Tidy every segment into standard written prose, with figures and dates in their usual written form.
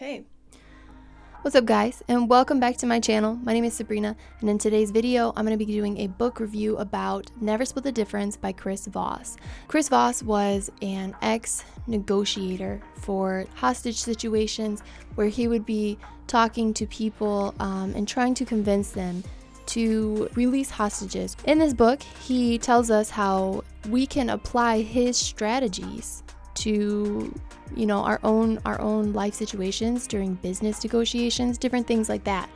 Hey, what's up guys, and welcome back to my channel. My name is Sabrina, and in today's video I'm going to be doing a book review about Never Split the Difference by Chris Voss. Chris Voss was an ex-negotiator for hostage situations where he would be talking to people and trying to convince them to release hostages. In this book, he tells us how we can apply his strategies to our own life situations during business negotiations, different things like that.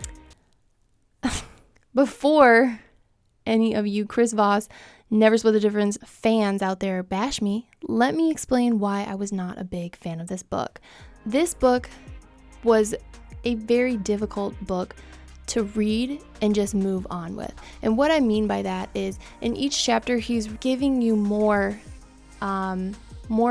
Before any of you Chris Voss Never Split the Difference fans out there bash me, let me explain why I was not a big fan of this book. This book was a very difficult book to read and just move on with. And what I mean by that is in each chapter he's giving you more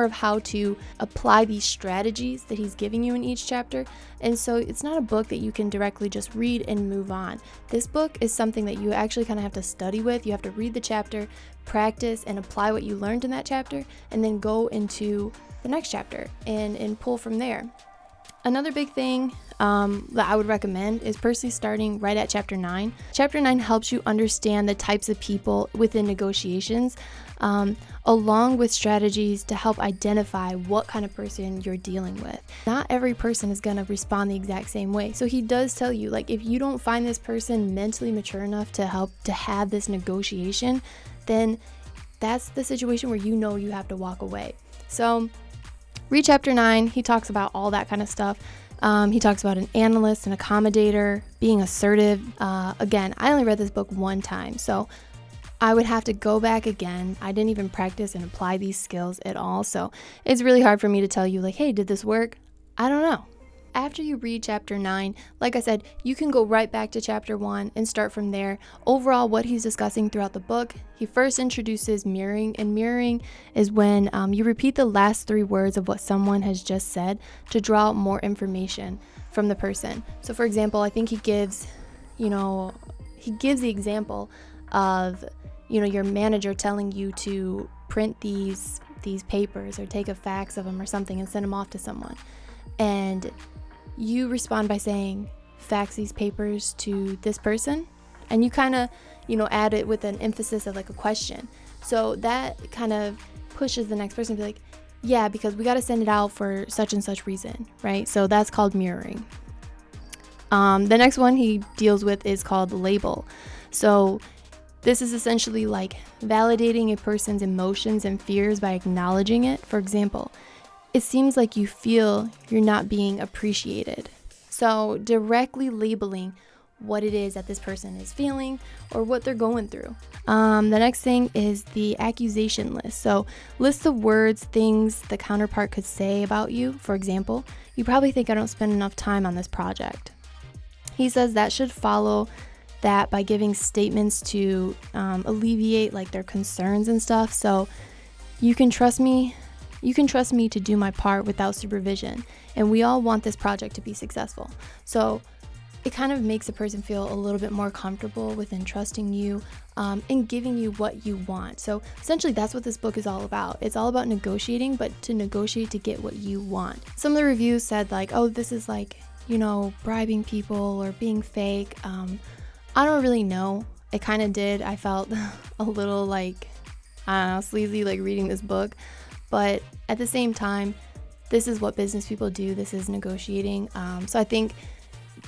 of how to apply these strategies that he's giving you in each chapter. And so it's not a book that you can directly just read and move on. This book is something that you actually kind of have to study with. You have to read the chapter, practice, and apply what you learned in that chapter, and then go into the next chapter and pull from there. Another big thing that I would recommend is personally starting right at chapter 9. Chapter 9 helps you understand the types of people within negotiations, along with strategies to help identify what kind of person you're dealing with. Not every person is going to respond the exact same way. So he does tell you, like, if you don't find this person mentally mature enough to help to have this negotiation, then that's the situation where you have to walk away. So read chapter 9. He talks about all that kind of stuff. He talks about an analyst, an accommodator, being assertive. Again, I only read this book one time, so I would have to go back again. I didn't even practice and apply these skills at all, so it's really hard for me to tell you, like, hey, did this work? I don't know. After you read chapter 9, like I said, you can go right back to chapter 1 and start from there. Overall, what he's discussing throughout the book, he first introduces mirroring, and mirroring is when you repeat the last 3 words of what someone has just said to draw out more information from the person. So for example, I think he gives the example of your manager telling you to print these papers or take a fax of them or something and send them off to someone. And you respond by saying, fax these papers to this person, and you kind of add it with an emphasis of like a question. So that kind of pushes the next person to be like, yeah, because we got to send it out for such and such reason, right? So that's called mirroring. The next one he deals with is called label. So this is essentially like validating a person's emotions and fears by acknowledging it. For example, it seems like you feel you're not being appreciated. So directly labeling what it is that this person is feeling or what they're going through. The next thing is the accusation list. So list the words, things the counterpart could say about you. For example, you probably think I don't spend enough time on this project. He says that should follow that by giving statements to alleviate like their concerns and stuff. So you can trust me to do my part without supervision, and we all want this project to be successful. So it kind of makes a person feel a little bit more comfortable with entrusting you and giving you what you want. So essentially that's what this book is all about. It's all about negotiating, but to negotiate to get what you want. Some of the reviews said like, oh, this is like, bribing people or being fake. I don't really know. It kind of did. I felt a little like, I don't know, sleazy like reading this book. But at the same time, this is what business people do. This is negotiating. So I think,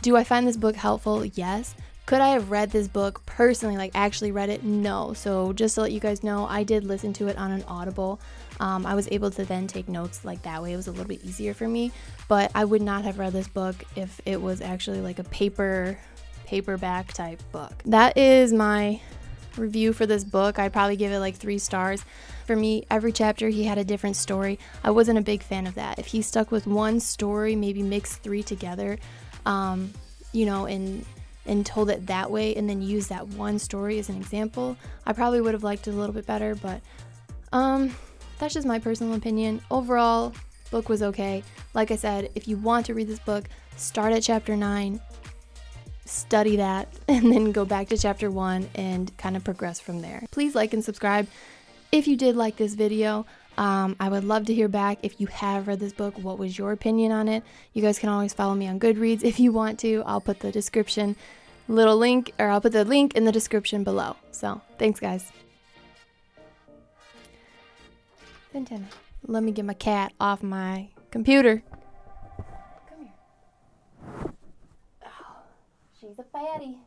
do I find this book helpful? Yes. Could I have read this book personally, like actually read it? No. So just to let you guys know, I did listen to it on an Audible. I was able to then take notes like that way. It was a little bit easier for me. But I would not have read this book if it was actually like a paperback type book. That is my review for this book. I'd probably give it like 3 stars. For me, every chapter he had a different story. I wasn't a big fan of that. If he stuck with one story, maybe mix 3 together, and told it that way and then use that one story as an example, I probably would have liked it a little bit better. But that's just my personal opinion. Overall, book was okay. Like I said, if you want to read this book, start at chapter 9, study that, and then go back to chapter 1 and kind of progress from there. Please like and subscribe if you did like this video. I would love to hear back if you have read this book. What was your opinion on it? You guys can always follow me on Goodreads if you want to. I'll put the link in the description below. So thanks, guys. Fintana, let me get my cat off my computer. Come here. Oh, she's a fatty.